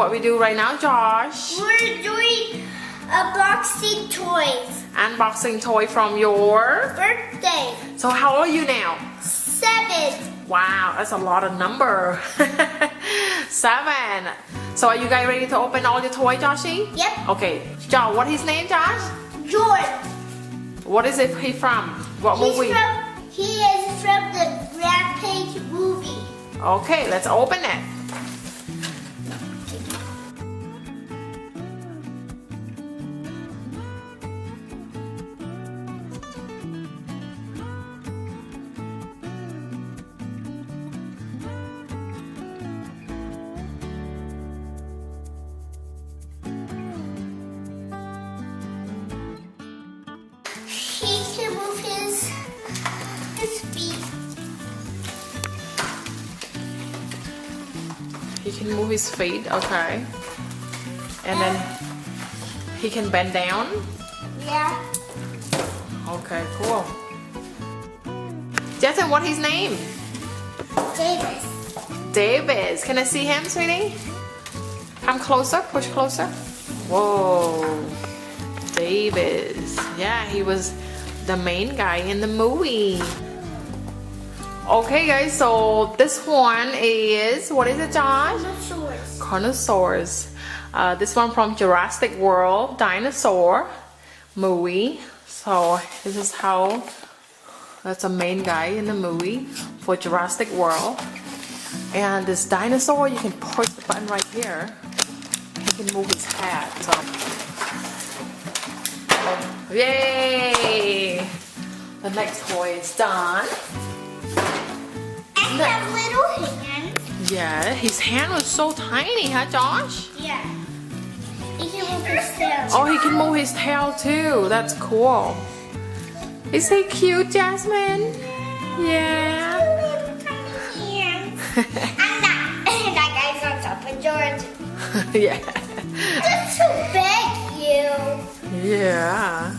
what we do right now, Josh? We're doing unboxing toys. Unboxing toy from your Birthday. So how old are you now? 7. Wow, that's a lot of number. 7. So are you guys ready to open all your toy, Joshy? Yep. Okay. Josh, what his name, Josh? George. What is it he from? What movie? He is from the Rampage movie. Okay, let's open it. He can move his feet. He can move his feet, okay. And then he can bend down. Yeah. Okay, cool. Jasmine, what his name? Davis. Davis. Can I see him, sweetie? Come closer, push closer. Whoa. Davis. Yeah, he was the main guy in the movie. Okay guys, so this one is, what is it, Josh? Dinosaurs. Dinosaurs. This one from Jurassic World Dinosaur movie. So this is how, that's a main guy in the movie for Jurassic World. And this dinosaur, you can push the button right here. He can move his head. So, yay! The next toy is done. And have little hands. Yeah, his hand was so tiny, huh, Josh? Yeah. He can move his tail. Oh, he can move his tail too. That's cool. Is he cute, Jasmine? Yeah. And that guy's on top of George. Yeah. That's so big, you. Yeah.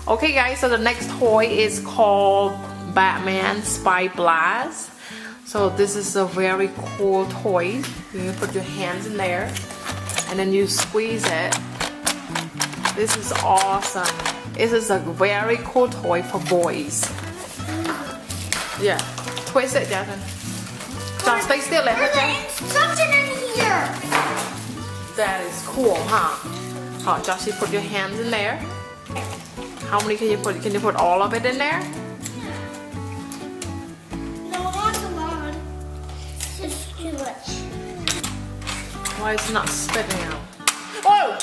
Okay guys, so the next toy is called Batman Spy Blast. So this is a very cool toy. You put your hands in there and then you squeeze it. This is awesome. This is a very cool toy for boys. Yeah, twist it, Jasmine. Just stay still, let her There's an instruction in here. That is cool, huh? Oh, Joshy, put your hands in there. How many can you put? Can you put all of it in there? No, not a lot. It's too much. Why is it not spitting out? Oh!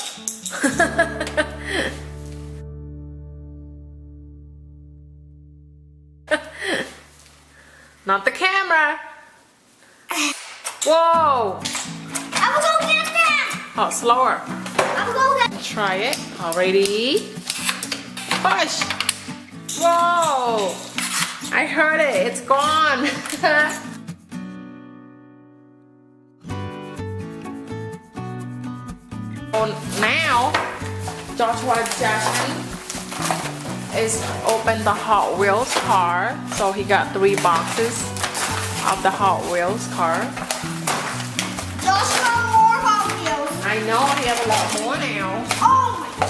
Not the camera. Whoa! I will go get them. Oh, slower. I will go get. Try it. Alrighty. Push. Whoa! I heard it. It's gone. So now, Joshua Jasmine is open the Hot Wheels car. So he got 3 boxes of the Hot Wheels car. Joshua, more Hot Wheels. I know he has a lot more now. Oh my God.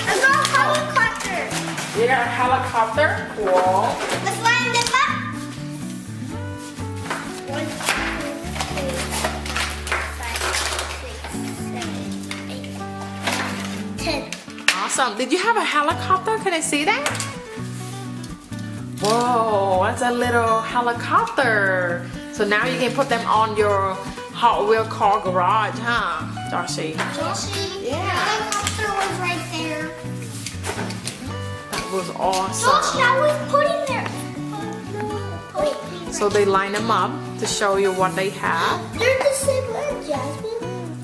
I got a helicopter. You got a helicopter? Cool. Let's line them up. 1, 2, 3, 5, 6, 7, 8, 10. Awesome. Did you have a helicopter? Can I see that? Whoa, that's a little helicopter. So now you can put them on your Hot Wheel car garage, huh, Joshy? Joshy, Yeah. the helicopter was right there. That was awesome. Josh, now we put him there. Wait, So they line them up to show you what they have. they're the same way, Jasmine.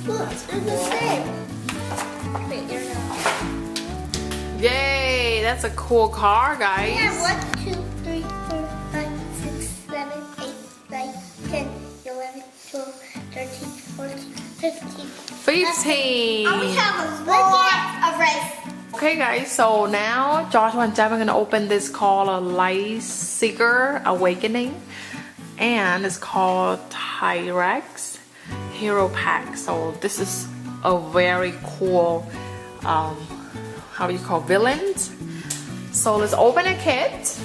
Look, they're the same. Wait, they're not. Yay, that's a cool car, guys. Yeah, 1, 2, 3, 4, 5, 6, 7, 8, 9, 10, 11, 12, 13, 14, 15. 15. And we have a lot of rice. Okay guys, so now Joshua and Jasmine are gonna open this called a Light Seeker Awakening. and it's called T-Rex Hero Pack. So this is a very cool how you call villains. So let's open a kit.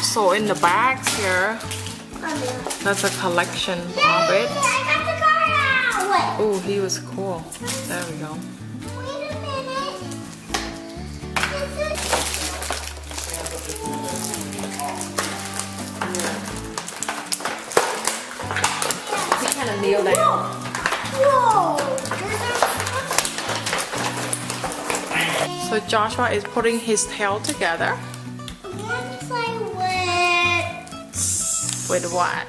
So in the bags here, that's a collection of it. I got the car out. Oh, he was cool. There we go. Wait a minute. He kind of kneeled down. Whoa. So Joshua is putting his tail together. Once I went. With what?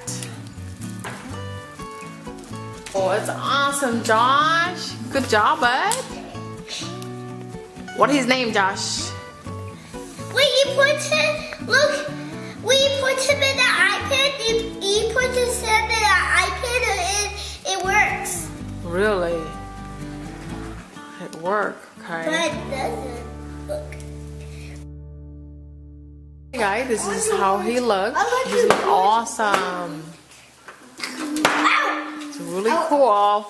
Oh, it's awesome, Josh. Good job, bud. What is his name, Josh? When you put him, look, when you put him in the iPad, you put his head in the iPad and it works. Really? It worked, okay. But it doesn't. Look. Hey guys, this is how he looks. This is awesome. It's really cool.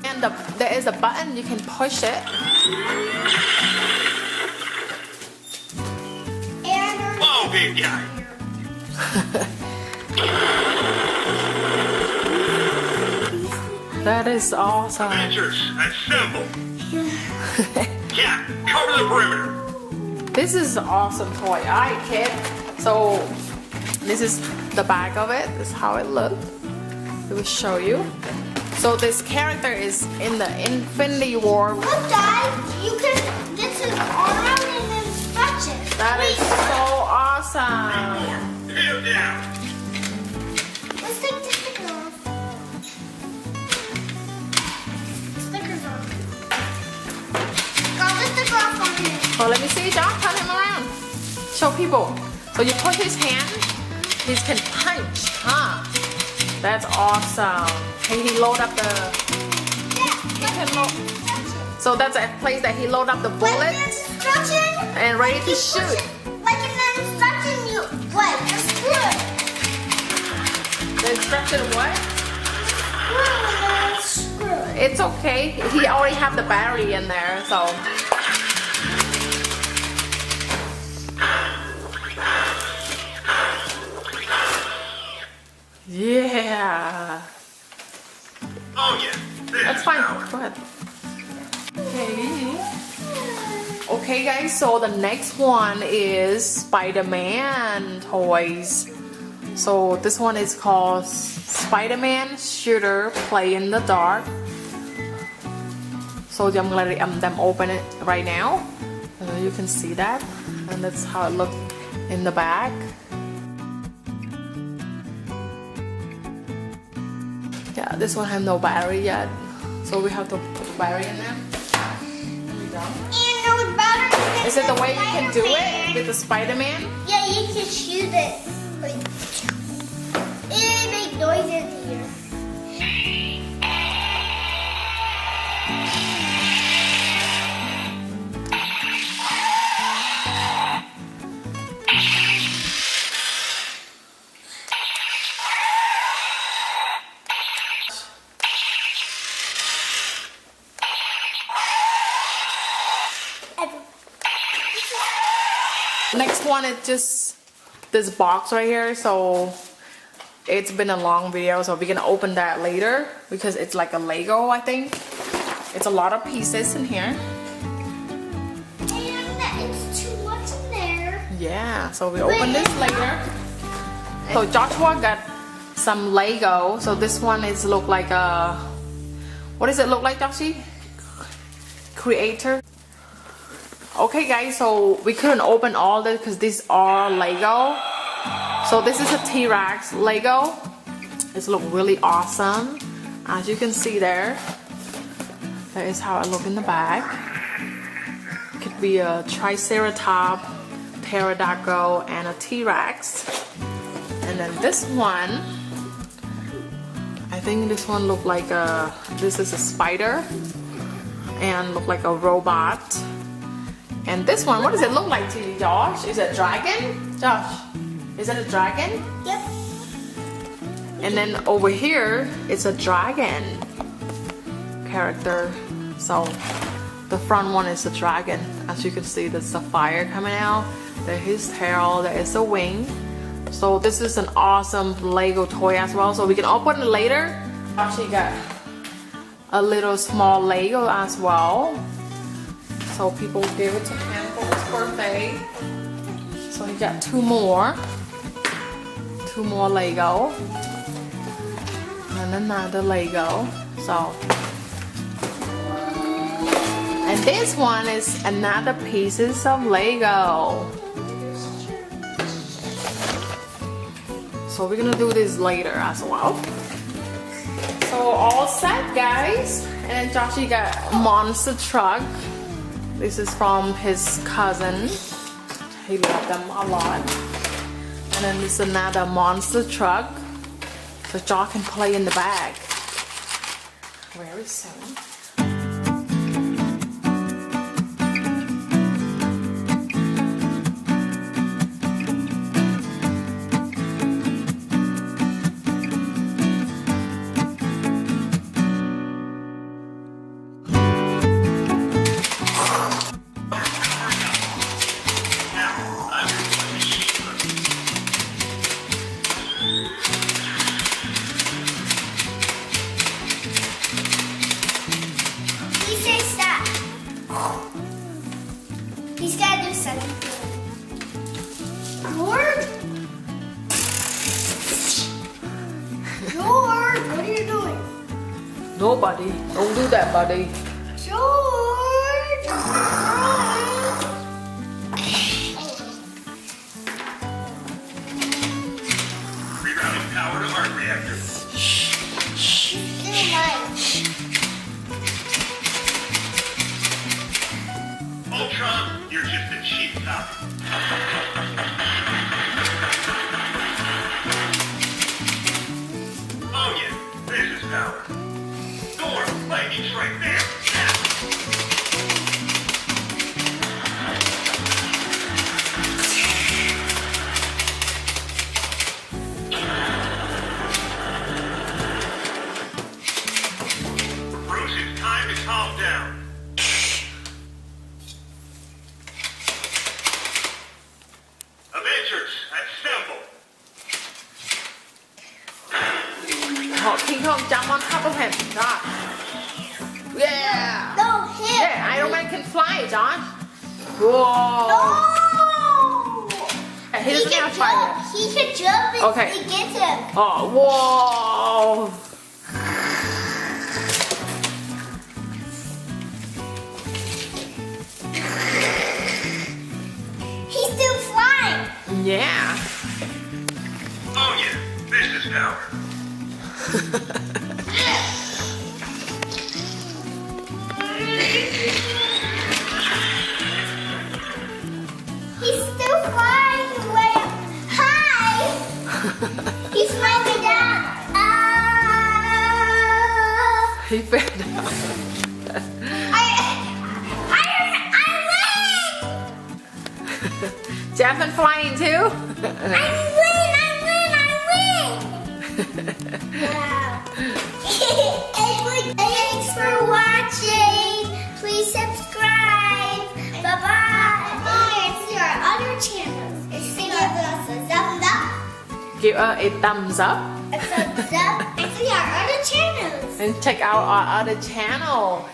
And there is a button, you can push it. Whoa, big guy. That is awesome. Avengers, assemble. Yeah, cover the perimeter. This is an awesome toy. Alright, kid. So this is the back of it. This is how it looks. It will show you. So this character is in the Infinity War. Look, guys, you can get to around and instructions. That is so awesome. Kneel down. Let's take the sticker off. Stickers off. Got the sticker off on here. So let me see, John. Turn him around. Show people. So you put his hand. He can punch, huh? That's awesome. Can he load up the? He can load. So that's a place that he load up the bullets and ready to shoot. Like in the instruction, you what? Just screw it. The instruction what? Screw it. It's okay. He already have the battery in there, so. Yeah. Oh yeah. This That's is fine. power. Go ahead. Okay. Okay, guys. So the next one is Spider-Man toys. So this one is called Spider-Man Shooter Play in the Dark. So I'm gonna let them open it right now. You can see that, and that's how it looks in the back. Yeah, this one has no battery yet, so we have to put the battery in there. There we go. And no battery. Is it the way you can do it with the Spider-Man? Yeah, you can shoot it. Like, it make noises here. Next one is just this box right here. So it's been a long video, so we're gonna open that later because it's like a Lego, I think. It's a lot of pieces in here. And it's too much in there. Yeah, so we open this later. So Joshua got some Lego. So this one is look like a, what does it look like, Joshie? Creator. Okay guys, so we couldn't open all this because these are Lego. So this is a T-Rex Lego. It's look really awesome. As you can see there, that is how it look in the back. Could be a Triceratops pterodactyl, and a T-Rex. And then this one, I think this one look like this is a spider and look like a robot. And this one, what does it look like to you, Josh? Is it a dragon? Josh, is it a dragon? Yep. And then over here, it's a dragon character. So the front one is a dragon. As you can see, there's a fire coming out. There's his tail, there is a wing. So this is an awesome Lego toy as well. So we can open it later. Actually got a little small Lego as well. So people gave it to him for his birthday. So he got two more Lego. And another Lego. So, and this one is another pieces of Lego. So we're gonna do this later as well. So all set, guys. And Joshy got a monster truck. This is from his cousin. He loved them a lot. And then this is another monster truck. So Josh can play in the back. Very soon. He's gotta do something. George? George, what are you doing? Nobody. Don't do that, buddy. George! Rerouting power to arc reactor. Never mind. Ultron, you're just a cheap copy. Oh yeah, this is power. Thor, lightning's right there. Bruce, it's time to calm down. Avengers, assemble. King Kong jump on top of him, Josh. Yeah. No, him. Yeah, Iron Man can fly, Josh. Whoa. No! And he doesn't have fire. He can jump and Okay. he gets him. Oh, whoa. He's still flying. Yeah. Oh yeah, this is power. He's still flying way up high. He's flying way down. He fell down. I win! Jasmine flying too? I win! Wow. Thanks for watching. Please subscribe. Bye-bye. And see our other channels. And give us a thumbs up. Give us a thumbs up. A thumbs up. And see our other channels. And check out our other channel.